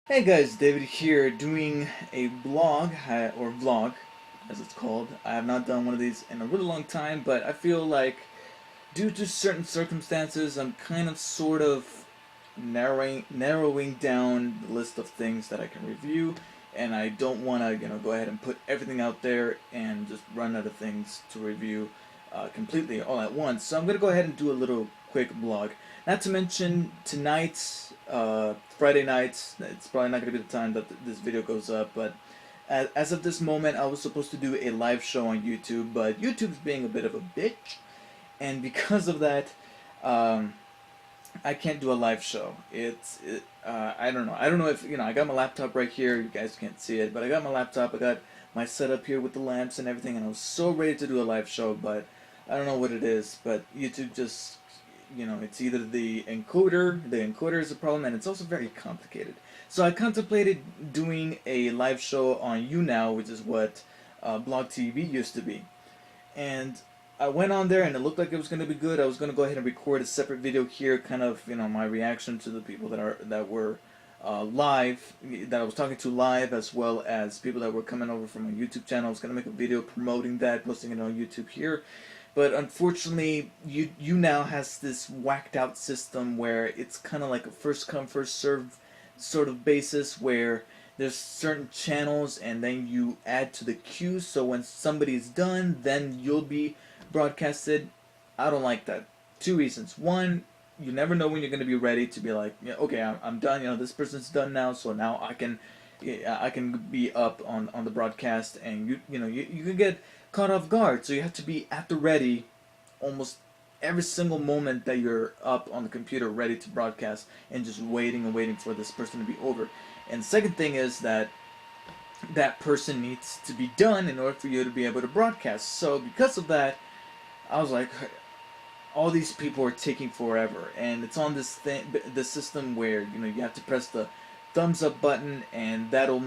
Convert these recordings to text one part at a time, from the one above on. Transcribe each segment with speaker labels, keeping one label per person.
Speaker 1: Hey guys, David here doing a blog, or vlog as it's called. I have not done one of these in a really long time, but I feel like due to certain circumstances, I'm kind of sort of narrowing down the list of things that I can review, and I don't want to, go ahead and put everything out there and just run out of things to review completely all at once. So I'm going to go ahead and do a little quick blog. Not to mention tonight, Friday night, it's probably not going to be the time that this video goes up, but as of this moment, I was supposed to do a live show on YouTube, but YouTube's being a bit of a bitch, and because of that, um, I can't do a live show. I don't know. I don't know if I got my laptop right here. You guys can't see it, but I got my laptop. I got my setup here with the lamps and everything, and I was so ready to do a live show, but I don't know what it is. But YouTube just, it's either the encoder. The encoder is a problem, and it's also very complicated. So I contemplated doing a live show on YouNow, which is what Blog TV used to be, and I went on there and it looked like it was going to be good. I was going to go ahead and record a separate video here, kind of my reaction to the people that were live, that I was talking to live, as well as people that were coming over from my YouTube channel. I was going to make a video promoting that, posting it on YouTube here. But unfortunately, you now has this whacked out system where it's kind of like a first come first serve sort of basis, where there's certain channels and then you add to the queue, so when somebody's done, then you'll be broadcasted. I don't like that. Two reasons. One, you never know when you're going to be ready to be like, yeah, okay, I'm done. This person's done now, so now I can be up on the broadcast, and you can get caught off guard. So you have to be at the ready, almost every single moment that you're up on the computer, ready to broadcast, and just waiting and waiting for this person to be over. And the second thing is that that person needs to be done in order for you to be able to broadcast. So because of that, I was like, all these people are taking forever, and it's on the system where you have to press the thumbs up button, and that'll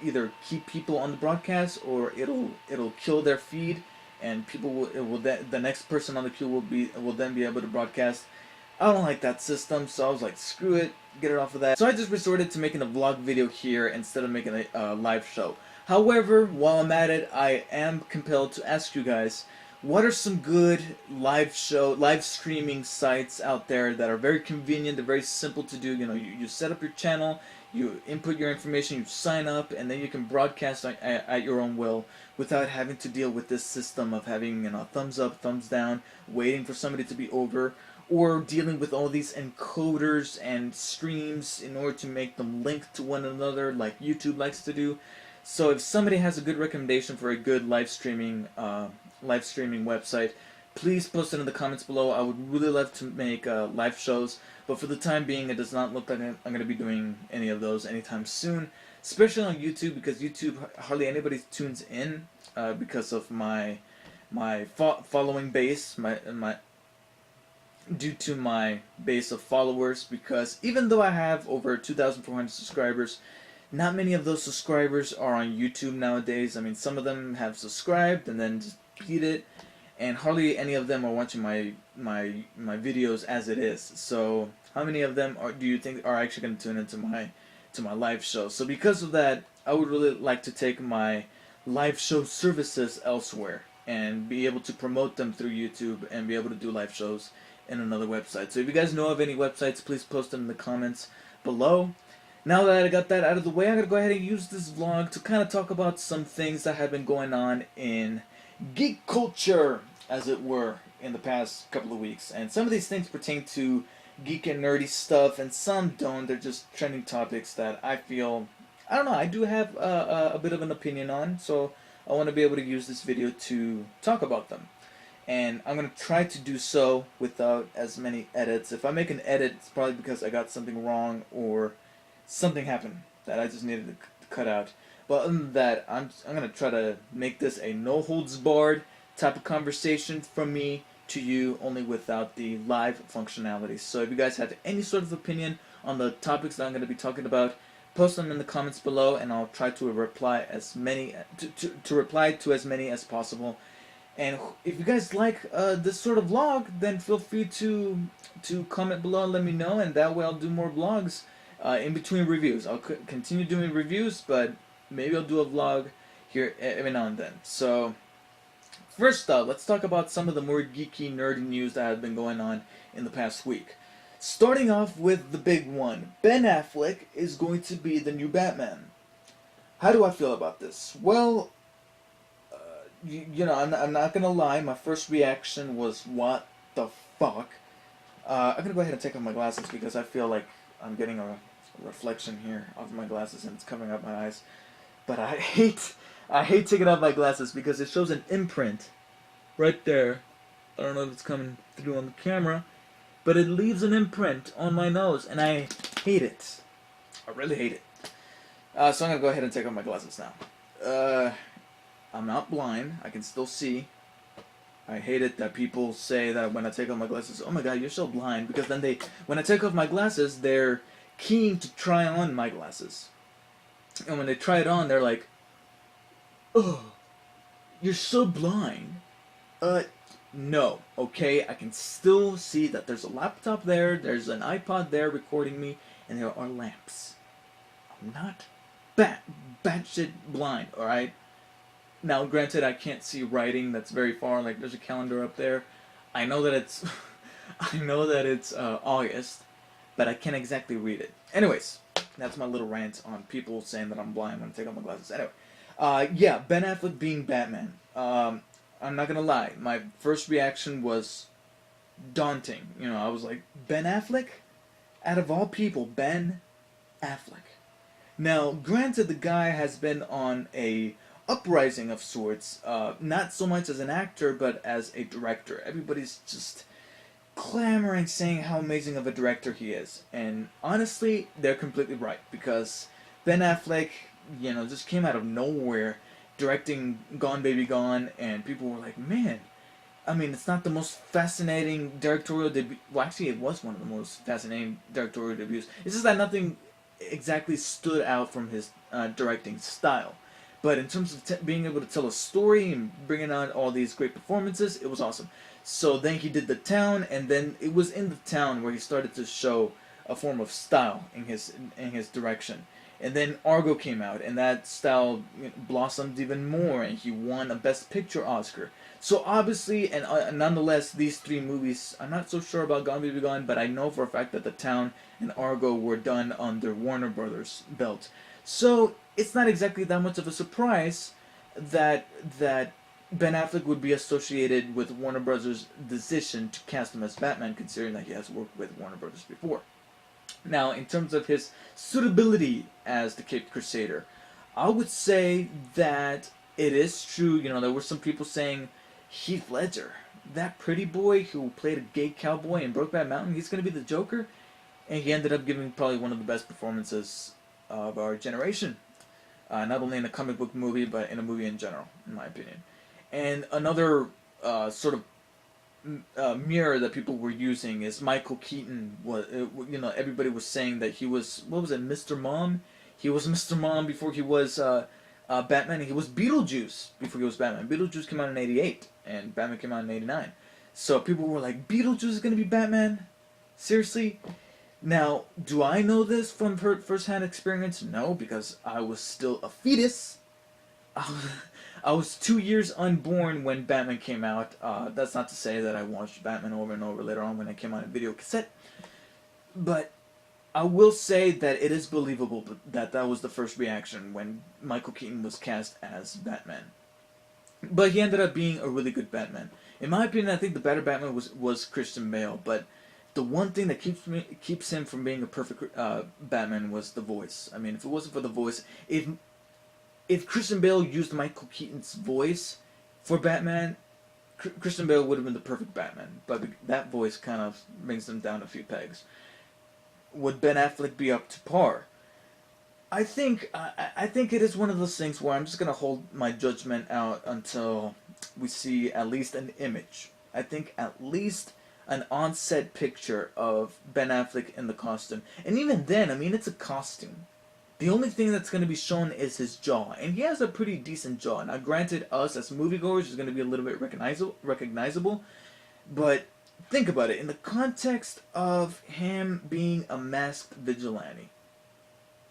Speaker 1: either keep people on the broadcast, or it'll kill their feed, and the next person on the queue will then be able to broadcast. I don't like that system, so I was like, screw it, get it off of that. So I just resorted to making a vlog video here instead of making a live show. However, while I'm at it, I am compelled to ask you guys, what are some good live streaming sites out there that are very convenient, they're very simple to do? You set up your channel, you input your information, you sign up, and then you can broadcast at your own will without having to deal with this system of having thumbs up, thumbs down, waiting for somebody to be over, or dealing with all these encoders and streams in order to make them link to one another like YouTube likes to do. So if somebody has a good recommendation for a good live streaming website, please post it in the comments below. I would really love to make live shows, but for the time being, it does not look like I'm going to be doing any of those anytime soon, especially on YouTube, because YouTube hardly anybody tunes in because of my following base, due to my base of followers. Because even though I have over 2,400 subscribers, not many of those subscribers are on YouTube nowadays. I mean, some of them have subscribed and then just beat it, and hardly any of them are watching my videos as it is. So how many of them do you think are actually going to tune into my live show? So because of that, I would really like to take my live show services elsewhere and be able to promote them through YouTube and be able to do live shows in another website. So if you guys know of any websites, please post them in the comments below. Now that I got that out of the way, I'm going to go ahead and use this vlog to kind of talk about some things that have been going on in geek culture, as it were, in the past couple of weeks. And some of these things pertain to geek and nerdy stuff, and some don't. They're just trending topics that I feel, I don't know, I do have a bit of an opinion on, so I want to be able to use this video to talk about them. And I'm going to try to do so without as many edits. If I make an edit, it's probably because I got something wrong or something happened that I just needed to cut out. But other than that, I'm going to try to make this a no-holds-barred type of conversation from me to you, only without the live functionality. So if you guys have any sort of opinion on the topics that I'm going to be talking about, post them in the comments below, and I'll try to reply to reply to as many as possible. And if you guys like this sort of vlog, then feel free to comment below and let me know, and that way I'll do more vlogs in between reviews. I'll continue doing reviews, but maybe I'll do a vlog here every now and then. So, first up, let's talk about some of the more geeky, nerdy news that has been going on in the past week. Starting off with the big one. Ben Affleck is going to be the new Batman. How do I feel about this? Well, I'm not gonna lie. My first reaction was, what the fuck? I'm gonna go ahead and take off my glasses because I feel like I'm getting a reflection here of my glasses and it's covering up my eyes. But I hate taking off my glasses because it shows an imprint right there. I don't know if it's coming through on the camera, but it leaves an imprint on my nose, and I hate it. I really hate it. So I'm gonna go ahead and take off my glasses now. I'm not blind. I can still see. I hate it that people say that when I take off my glasses, oh my god, you're so blind. Because then when I take off my glasses, they're keen to try on my glasses. And when they try it on, they're like, oh, you're so blind. No, okay? I can still see that there's a laptop there, there's an iPod there recording me, and there are lamps. I'm not batshit blind, alright? Now, granted, I can't see writing that's very far. Like, there's a calendar up there. I know that it's, August, but I can't exactly read it. Anyways, that's my little rant on people saying that I'm blind when I take off my glasses. Anyway, yeah, Ben Affleck being Batman. I'm not gonna lie. My first reaction was daunting. I was like, Ben Affleck? Out of all people, Ben Affleck. Now, granted, the guy has been on a uprising of sorts, not so much as an actor, but as a director. Everybody's just clamoring, saying how amazing of a director he is. And honestly, they're completely right, because Ben Affleck, just came out of nowhere directing Gone Baby Gone, and people were like, man, I mean, it's not the most fascinating directorial debut. Well, actually, it was one of the most fascinating directorial debuts. It's just that nothing exactly stood out from his directing style. But in terms of being able to tell a story and bringing on all these great performances, it was awesome. So then he did The Town, and then it was in The Town where he started to show a form of style in his direction. And then Argo came out, and that style blossomed even more, and he won a Best Picture Oscar. So obviously, and nonetheless, these three movies, I'm not so sure about Gone Baby Gone, but I know for a fact that The Town and Argo were done under Warner Brothers' belt. So it's not exactly that much of a surprise that Ben Affleck would be associated with Warner Brothers' decision to cast him as Batman, considering that he has worked with Warner Brothers before. Now, in terms of his suitability as the Caped Crusader, I would say that it is true. There were some people saying Heath Ledger, that pretty boy who played a gay cowboy in Brokeback Mountain, he's going to be the Joker. And he ended up giving probably one of the best performances of our generation. Not only in a comic book movie, but in a movie in general, in my opinion. And another sort of mirror that people were using is Michael Keaton. Everybody was saying that he was, what was it, Mr. Mom? He was Mr. Mom before he was Batman. He was Beetlejuice before he was Batman. Beetlejuice came out in 88, and Batman came out in 89. So people were like, Beetlejuice is going to be Batman? Seriously? Now, do I know this from first-hand experience? No, because I was still a fetus. I was 2 years unborn when Batman came out. That's not to say that I watched Batman over and over later on when it came out in video cassette. But I will say that it is believable that was the first reaction when Michael Keaton was cast as Batman. But he ended up being a really good Batman. In my opinion, I think the better Batman was Christian Bale, but the one thing that keeps him from being a perfect Batman was the voice. I mean, if it wasn't for the voice, if Christian Bale used Michael Keaton's voice for Batman, Christian Bale would have been the perfect Batman. But that voice kind of brings him down a few pegs. Would Ben Affleck be up to par? I think it is one of those things where I'm just gonna hold my judgment out until we see at least an image. I think at least an on-set picture of Ben Affleck in the costume. And even then, I mean, it's a costume. The only thing that's going to be shown is his jaw. And he has a pretty decent jaw. Now, granted, us as moviegoers is going to be a little bit recognizable. But think about it. In the context of him being a masked vigilante,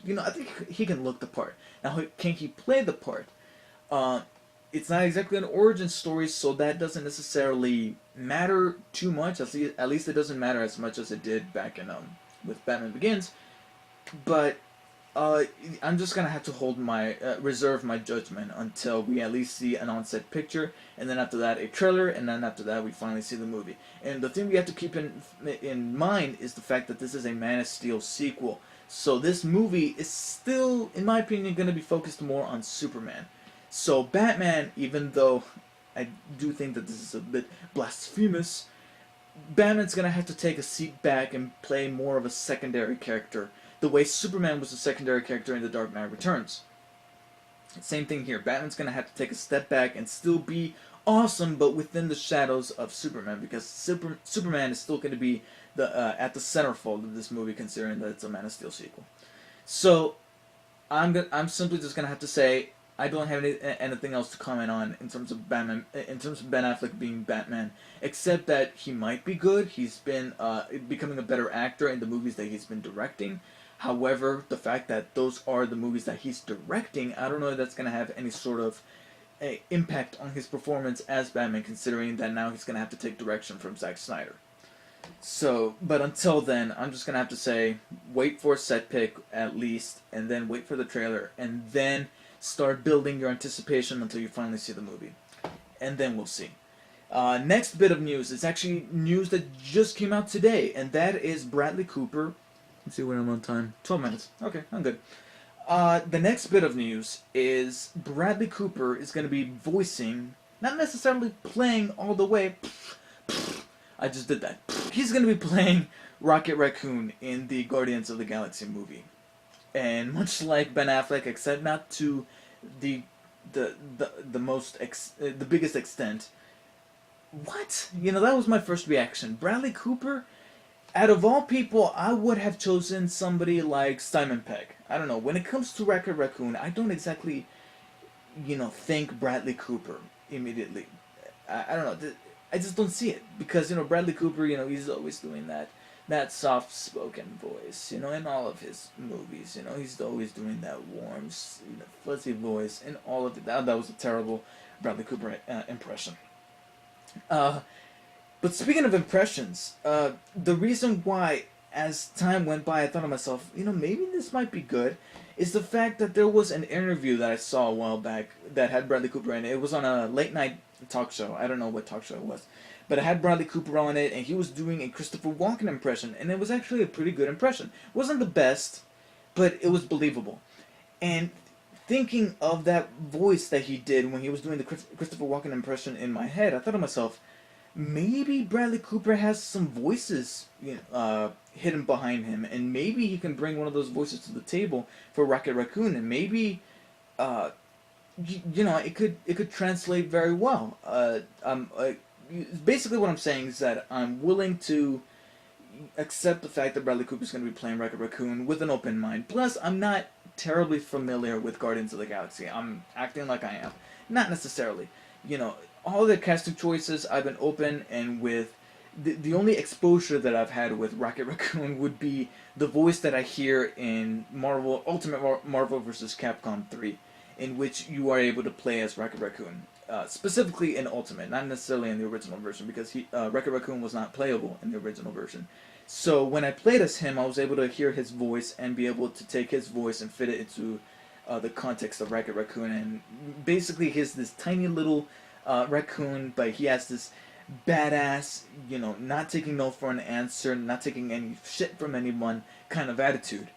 Speaker 1: I think he can look the part. Now, can he play the part? Uh, it's not exactly an origin story, so that doesn't necessarily matter too much. At least it doesn't matter as much as it did back in with Batman Begins. But uh, I'm just gonna have to hold my reserve my judgment until we at least see an on-set picture, and then after that a trailer, and then after that we finally see the movie. And the thing we have to keep in mind is the fact that this is a Man of Steel sequel. So this movie is still, in my opinion, going to be focused more on Superman. So Batman, even though I do think that this is a bit blasphemous, Batman's gonna have to take a seat back and play more of a secondary character, the way Superman was a secondary character in The Dark Knight Returns. Same thing here. Batman's gonna have to take a step back and still be awesome, but within the shadows of Superman, because Superman is still going to be at the centerfold of this movie, considering that it's a Man of Steel sequel. So I'm simply just gonna have to say I don't have anything else to comment on in terms of Batman, in terms of Ben Affleck being Batman, except that he might be good. He's been becoming a better actor in the movies that he's been directing. However, the fact that those are the movies that he's directing, I don't know if that's going to have any sort of impact on his performance as Batman, considering that now he's going to have to take direction from Zack Snyder. So, but until then, I'm just going to have to say, wait for a set pick at least, and then wait for the trailer, and then start building your anticipation until you finally see the movie. And then we'll see. Next bit of news is actually news that just came out today, and that is Bradley Cooper. Let's see when I'm on time. 12 minutes. Okay, I'm good. The next bit of news is Bradley Cooper is going to be voicing, not necessarily playing all the way. I just did that. He's going to be playing Rocket Raccoon in the Guardians of the Galaxy movie. And much like Ben Affleck, except not to the biggest extent. What? That was my first reaction. Bradley Cooper? Out of all people, I would have chosen somebody like Simon Pegg. I don't know. When it comes to Rocket Raccoon, I don't exactly, think Bradley Cooper immediately. I don't know. I just don't see it. Because, Bradley Cooper, he's always doing that soft-spoken voice, in all of his movies. He's always doing that warm, fuzzy voice in all of it. That was a terrible Bradley Cooper impression. But speaking of impressions, the reason why, as time went by, I thought to myself, maybe this might be good, is the fact that there was an interview that I saw a while back that had Bradley Cooper in it. It was on a late-night talk show. I don't know what talk show it was. But it had Bradley Cooper on it, and he was doing a Christopher Walken impression, and it was actually a pretty good impression. It wasn't the best, but it was believable. And thinking of that voice that he did when he was doing the Christopher Walken impression in my head, I thought to myself, maybe Bradley Cooper has some voices hidden behind him, and maybe he can bring one of those voices to the table for Rocket Raccoon, and maybe it could translate very well. Basically what I'm saying is that I'm willing to accept the fact that Bradley Cooper is going to be playing Rocket Raccoon with an open mind. Plus, I'm not terribly familiar with Guardians of the Galaxy. I'm acting like I am. Not necessarily. All the casting choices, I've been open, and with the only exposure that I've had with Rocket Raccoon would be the voice that I hear in Ultimate Marvel vs. Capcom 3, in which you are able to play as Rocket Raccoon. Specifically in Ultimate, not necessarily in the original version, because Rocket Raccoon was not playable in the original version. So when I played as him, I was able to hear his voice and be able to take his voice and fit it into the context of Rocket Raccoon. And basically, he's this tiny little raccoon, but he has this badass, not taking no for an answer, not taking any shit from anyone kind of attitude.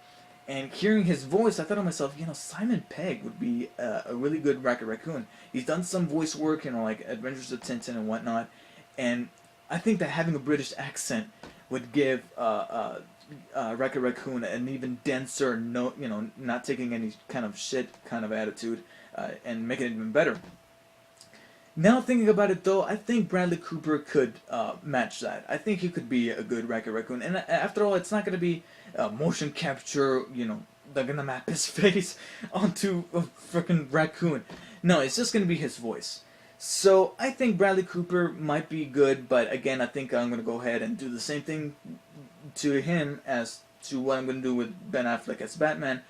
Speaker 1: And hearing his voice, I thought to myself, Simon Pegg would be a really good Rocket Raccoon. He's done some voice work, like Adventures of Tintin and whatnot, and I think that having a British accent would give Rocket Raccoon an even denser, not taking any kind of shit kind of attitude, and make it even better. Now thinking about it though, I think Bradley Cooper could match that. I think he could be a good Rocket Raccoon. And after all, it's not going to be motion capture, they're going to map his face onto a freaking raccoon. No, it's just going to be his voice. So I think Bradley Cooper might be good, but again, I think I'm going to go ahead and do the same thing to him as to what I'm going to do with Ben Affleck as Batman.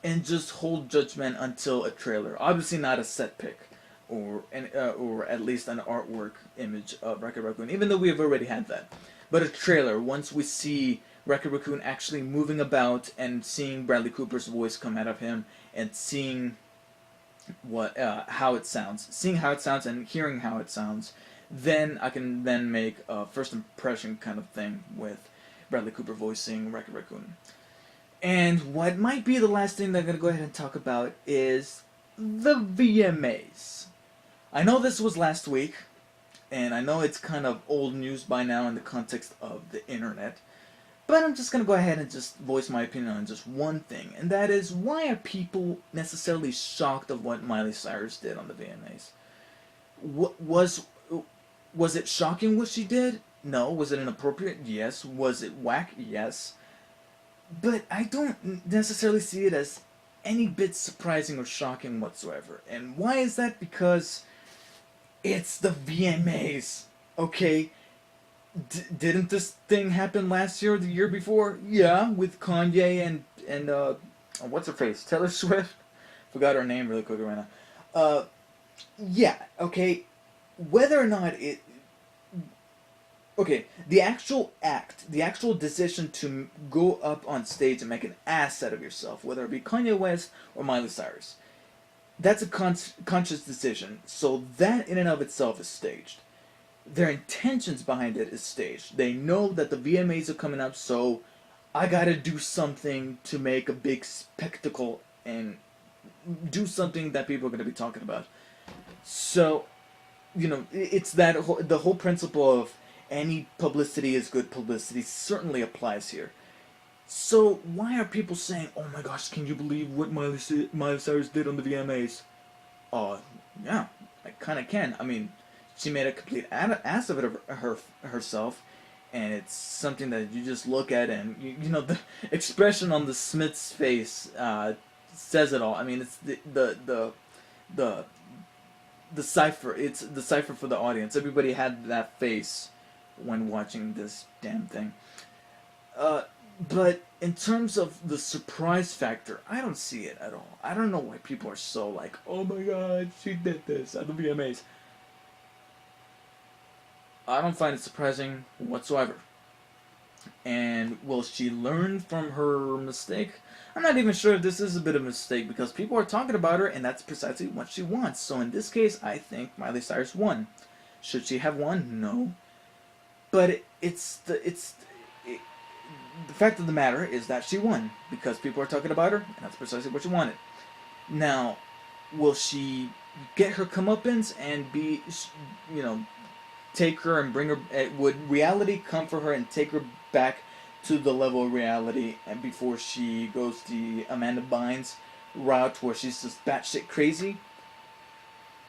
Speaker 1: and just hold judgment until a trailer. Obviously, not a set pick, or at least an artwork image of Rocket Raccoon. Even though we have already had that, but a trailer. Once we see Rocket Raccoon actually moving about and seeing Bradley Cooper's voice come out of him, and seeing how it sounds, and hearing how it sounds, then I can then make a first impression kind of thing with Bradley Cooper voicing Rocket Raccoon. And what might be the last thing that I'm going to go ahead and talk about is the VMAs. I know this was last week, and I know it's kind of old news by now in the context of the internet, but I'm just going to go ahead and just voice my opinion on just one thing, and that is, why are people necessarily shocked of what Miley Cyrus did on the VMAs? Was it shocking what she did? No. Was it inappropriate? Yes. Was it whack? Yes. But I don't necessarily see it as any bit surprising or shocking whatsoever. And why is that? Because it's the VMAs. Okay? Didn't this thing happen last year or the year before? Yeah, with Kanye and what's her face? Taylor Swift? Forgot her name really quick right now. Yeah, okay. Whether or not it... Okay, the actual act, the actual decision to go up on stage and make an ass out of yourself, whether it be Kanye West or Miley Cyrus, that's a conscious decision. So that in and of itself is staged. Their intentions behind it is staged. They know that the VMAs are coming up, so I gotta do something to make a big spectacle and do something that people are gonna be talking about. So, it's that the whole principle of any publicity is good publicity certainly applies here. So why are people saying, "Oh my gosh, can you believe what Miley Cyrus did on the VMAs?" Yeah, I kind of can. I mean, she made a complete ass of it herself, and it's something that you just look at, and the expression on the Smith's face says it all. I mean, it's the cipher. It's the cipher for the audience. Everybody had that face when watching this damn thing. But in terms of the surprise factor, I don't see it at all. I don't know why people are so like, "Oh my god, she did this at the VMAs." I don't find it surprising whatsoever. And will she learn from her mistake? I'm not even sure if this is a bit of a mistake, because people are talking about her, and that's precisely what she wants. So in this case, I think Miley Cyrus won. Should she have won? No. But the fact of the matter is that she won, because people are talking about her, and that's precisely what she wanted. Now, will she get her comeuppance and take her and bring her? Would reality come for her and take her back to the level of reality, and before she goes the Amanda Bynes route where she's just batshit crazy?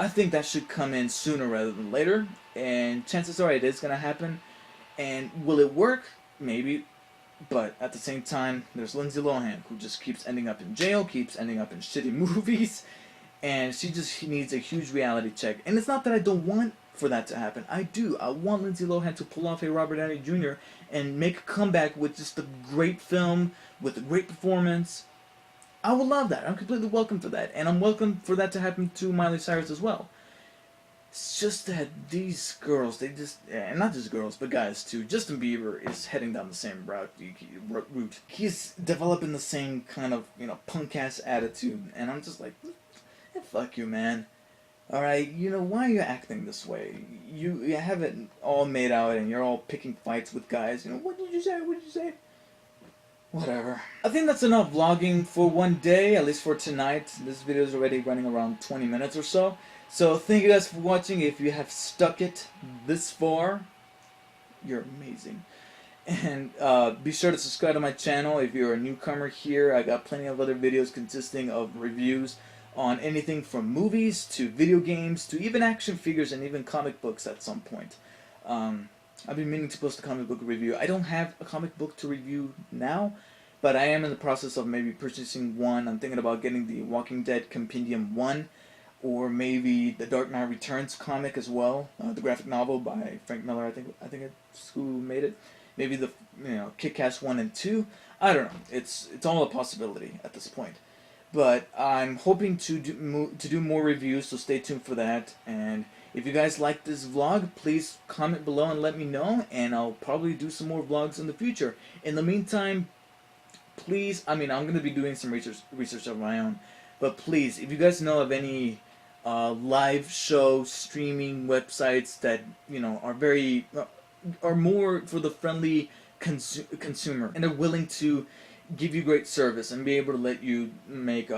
Speaker 1: I think that should come in sooner rather than later, and chances are it is going to happen. And will it work? Maybe. But at the same time, there's Lindsay Lohan, who just keeps ending up in jail, keeps ending up in shitty movies, and she just needs a huge reality check. And it's not that I don't want for that to happen. I do. I want Lindsay Lohan to pull off a Robert Downey Jr. and make a comeback with just a great film, with a great performance. I would love that. I'm completely welcome for that. And I'm welcome for that to happen to Miley Cyrus as well. It's just that these girls, and not just girls, but guys too, Justin Bieber is heading down the same route. He's developing the same kind of, punk-ass attitude, and I'm just like, fuck you, man. Alright, why are you acting this way? You have it all made out, and you're all picking fights with guys. What did you say? Whatever. I think that's enough vlogging for one day, at least for tonight. This video is already running around 20 minutes or so. So thank you guys for watching. If you have stuck it this far, you're amazing. And be sure to subscribe to my channel if you're a newcomer here. I got plenty of other videos consisting of reviews on anything from movies to video games to even action figures and even comic books at some point. I've been meaning to post a comic book review. I don't have a comic book to review now, but I am in the process of maybe purchasing one. I'm thinking about getting the Walking Dead Compendium 1, or maybe the Dark Knight Returns comic as well, the graphic novel by Frank Miller. I think it's who made it. Maybe the Kick-Ass 1 and 2. I don't know. It's all a possibility at this point. But I'm hoping to do more reviews, so stay tuned for that. And if you guys like this vlog, please comment below and let me know, and I'll probably do some more vlogs in the future. In the meantime, please, I'm going to be doing some research of my own, but please, if you guys know of any live show streaming websites that, are more for the friendly consumer, and are willing to give you great service and be able to let you make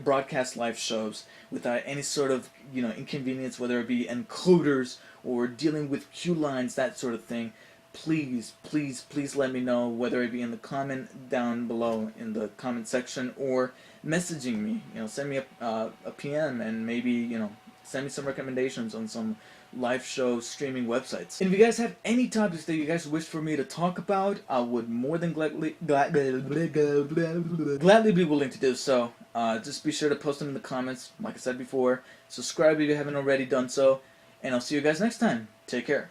Speaker 1: broadcast live shows without any sort of inconvenience, whether it be encoders or dealing with queue lines, that sort of thing, please let me know, whether it be in the comment down below in the comment section or messaging me. Send me a PM, and maybe send me some recommendations on some live show streaming websites. And if you guys have any topics that you guys wish for me to talk about, I would more than gladly be willing to do so. Just be sure to post them in the comments, like I said before. Subscribe if you haven't already done so, and I'll see you guys next time. Take care.